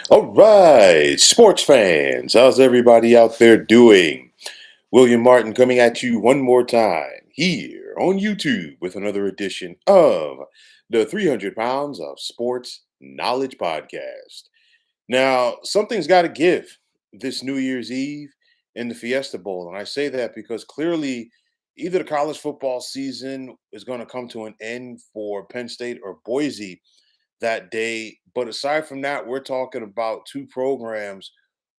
All right, sports fans, how's everybody out there doing? William Martin coming at you one more time here on YouTube with another edition of the 300 Pounds of Sports Knowledge Podcast. Now, something's got to give this New Year's Eve in the Fiesta Bowl. And I say that because clearly either the college football season is going to come to an end for Penn State or Boise that day. But aside from that, we're talking about two programs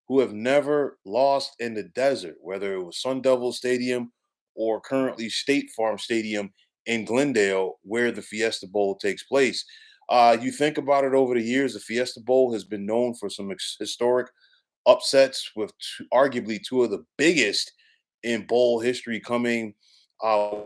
who have never lost in the desert, whether it was Sun Devil Stadium or currently State Farm Stadium in Glendale, where the Fiesta Bowl takes place. You think about it over the years, the Fiesta Bowl has been known for some historic upsets with arguably two of the biggest in bowl history coming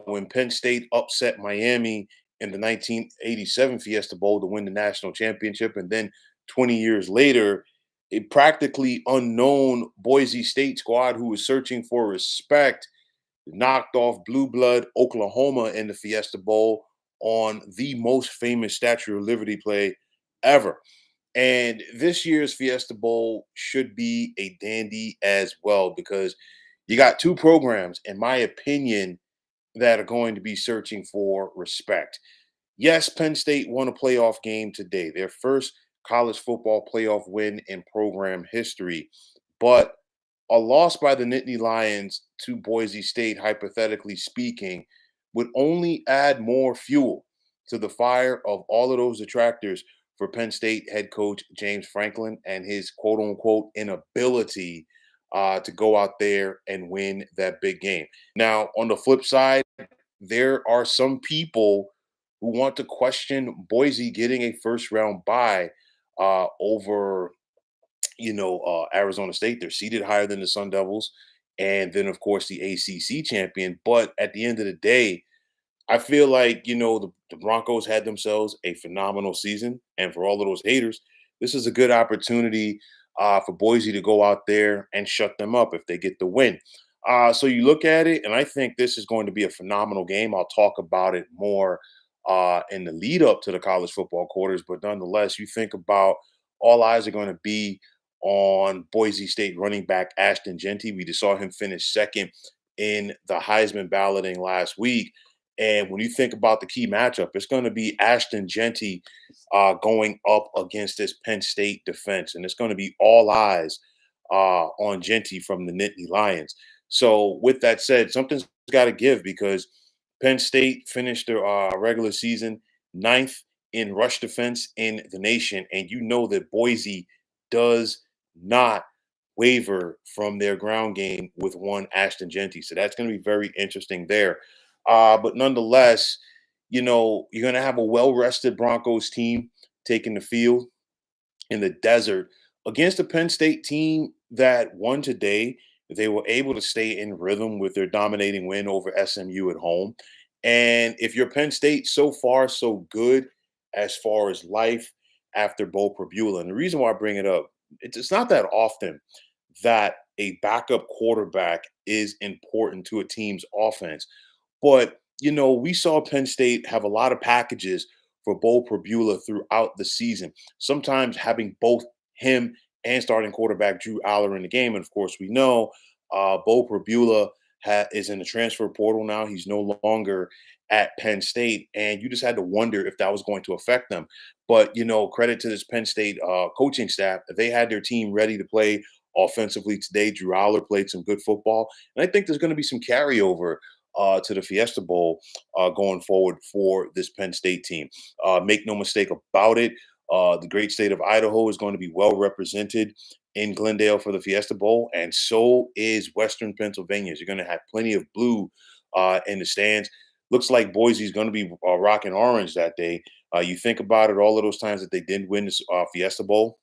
when Penn State upset Miami in the 1987 Fiesta Bowl to win the national championship. And then 20 years later, a practically unknown Boise State squad who was searching for respect knocked off blue blood Oklahoma in the Fiesta Bowl on the most famous Statue of Liberty play ever. And this year's Fiesta Bowl should be a dandy as well because you got two programs, in my opinion, that are going to be searching for respect. Yes, Penn State won a playoff game today, their first college football playoff win in program history. But a loss by the Nittany Lions to Boise State, hypothetically speaking, would only add more fuel to the fire of all of those detractors for Penn State head coach James Franklin and his quote unquote inability to go out there and win that big game. Now, on the flip side, there are some people who want to question Boise getting a first round bye over Arizona State. They're seated higher than the Sun Devils, and then of course the ACC champion. But at the end of the day, I feel like the Broncos had themselves a phenomenal season, and for all of those haters, this is a good opportunity for Boise to go out there and shut them up if they get the win. So you look at it, and I think this is going to be a phenomenal game. I'll talk about it more in the lead up to the college football quarters, but nonetheless, you think about all eyes are going to be on Boise State running back Ashton Jeanty. We just saw him finish second in the Heisman balloting last week. And when you think about the key matchup, it's going to be Ashton Jeanty going up against this Penn State defense. And it's going to be all eyes on Jeanty from the Nittany Lions. So, with that said, something's got to give because Penn State finished their regular season ninth in rush defense in the nation. And you know that Boise does not waver from their ground game with one Ashton Jeanty. So that's going to be very interesting there. But nonetheless, you're going to have a well rested Broncos team taking the field in the desert against a Penn State team that won today. They were able to stay in rhythm with their dominating win over SMU at home. And if you're Penn State, so far, so good as far as life after Bo Prabula. And the reason why I bring it up, it's not that often that a backup quarterback is important to a team's offense. But, we saw Penn State have a lot of packages for Bo Prabula throughout the season, sometimes having both him and starting quarterback Drew Aller in the game. And of course, we know Bo Prabula is in the transfer portal now. He's no longer at Penn State. And you just had to wonder if that was going to affect them. But, credit to this Penn State coaching staff. They had their team ready to play offensively today. Drew Aller played some good football. And I think there's going to be some carryover to the Fiesta Bowl going forward for this Penn State team. Make no mistake about it. The great state of Idaho is going to be well represented in Glendale for the Fiesta Bowl, and so is Western Pennsylvania. You're going to have plenty of blue in the stands. Looks like Boise is going to be rocking orange that day. You think about it, all of those times that they did win this Fiesta Bowl,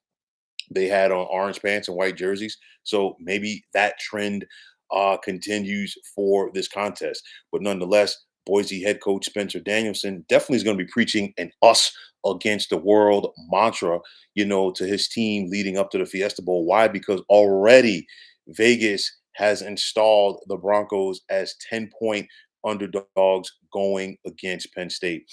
they had on orange pants and white jerseys. So maybe that trend continues for this contest. But nonetheless, Boise head coach Spencer Danielson definitely is going to be preaching an us against the world mantra, to his team leading up to the Fiesta Bowl. Why? Because already Vegas has installed the Broncos as 10-point underdogs going against Penn State.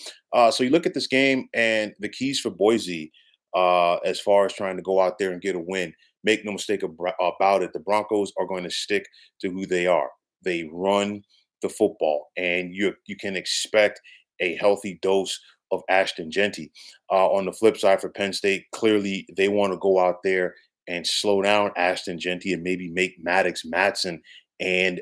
So you look at this game and the keys for Boise. as far as trying to go out there and get a win. Make no mistake about it. The Broncos are going to stick to who they are. They run the football, and you can expect a healthy dose of Ashton Jeanty. On the flip side, for Penn State, clearly they want to go out there and slow down Ashton Jeanty and maybe make Maddox Matson and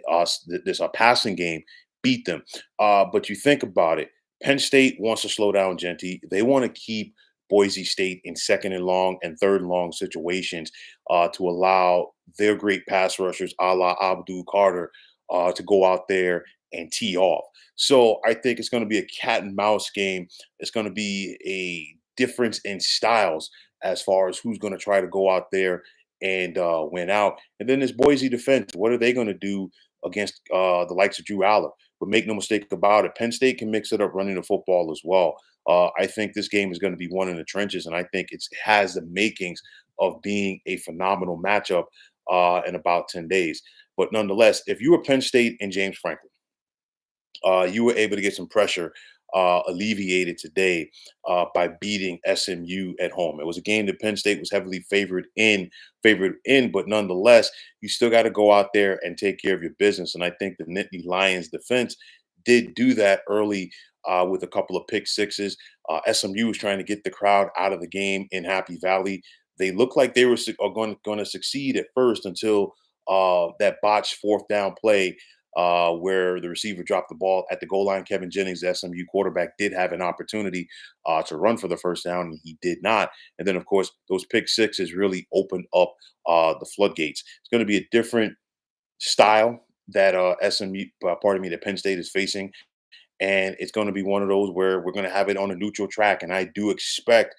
this passing game beat them. But you think about it, Penn State wants to slow down Jeanty. They want to keep Boise State in second and long and third and long situations to allow their great pass rushers, a la Abdul Carter, to go out there and tee off. So I think it's going to be a cat and mouse game. It's going to be a difference in styles as far as who's going to try to go out there and win out. And then this Boise defense, what are they going to do against the likes of Drew Aller? But make no mistake about it, Penn State can mix it up running the football as well. I think this game is going to be won in the trenches, and I think it has the makings of being a phenomenal matchup in about 10 days. But nonetheless, if you were Penn State and James Franklin, you were able to get some pressure alleviated today by beating SMU at home. It was a game that Penn State was heavily favored in, but nonetheless, you still got to go out there and take care of your business. And I think the Nittany Lions defense did do that early with a couple of pick sixes. SMU was trying to get the crowd out of the game in Happy Valley. They looked like they were going to succeed at first until that botched fourth down play where the receiver dropped the ball at the goal line. Kevin Jennings, the SMU quarterback, did have an opportunity to run for the first down, and he did not. And then, of course, those pick sixes really opened up the floodgates. It's going to be a different style that that Penn State is facing. And it's going to be one of those where we're going to have it on a neutral track. And I do expect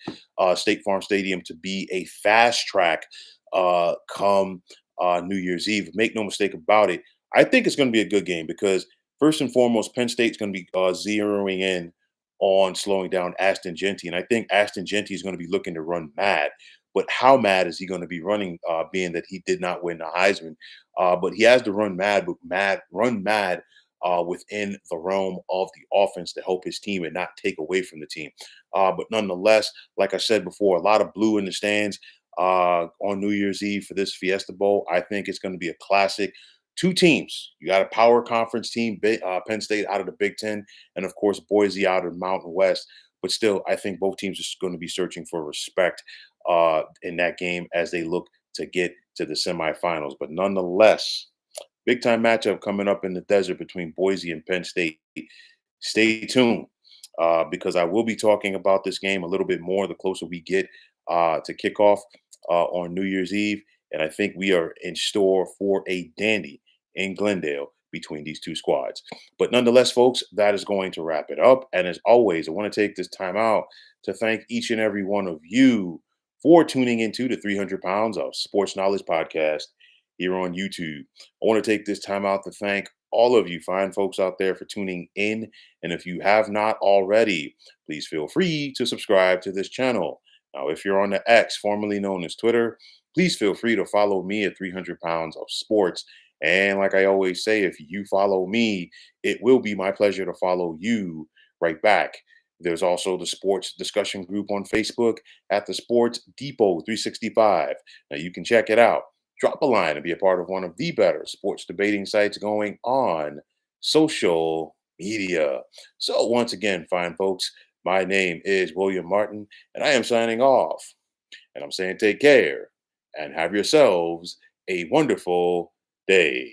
State Farm Stadium to be a fast track come New Year's Eve. Make no mistake about it. I think it's going to be a good game because, first and foremost, Penn State's going to be zeroing in on slowing down Ashton Jeanty. And I think Ashton Jeanty is going to be looking to run mad. But how mad is he going to be running, being that he did not win the Heisman? But he has to run mad within the realm of the offense to help his team and not take away from the team. But nonetheless, like I said before, a lot of blue in the stands on New Year's Eve for this Fiesta Bowl. I think it's going to be a classic. Two teams. You got a power conference team, Penn State out of the Big Ten, and of course Boise out of the Mountain West. But still, I think both teams are going to be searching for respect in that game as they look to get to the semifinals. But nonetheless, big time matchup coming up in the desert between Boise and Penn State. Stay tuned because I will be talking about this game a little bit more the closer we get to kickoff on New Year's Eve. And I think we are in store for a dandy in Glendale between these two squads. But nonetheless, folks, that is going to wrap it up. And as always, I want to take this time out to thank each and every one of you for tuning into the 300 Pounds of Sports Knowledge podcast here on YouTube. I want to take this time out to thank all of you fine folks out there for tuning in. And if you have not already, please feel free to subscribe to this channel. Now, if you're on the X, formerly known as Twitter, please feel free to follow me at 300 Pounds of Sports. And like I always say, if you follow me, it will be my pleasure to follow you right back. There's also the sports discussion group on Facebook at the Sports Depot 365. Now you can check it out. Drop a line and be a part of one of the better sports debating sites going on social media. So once again, fine folks, my name is William Martin, and I am signing off. And I'm saying take care and have yourselves a wonderful day.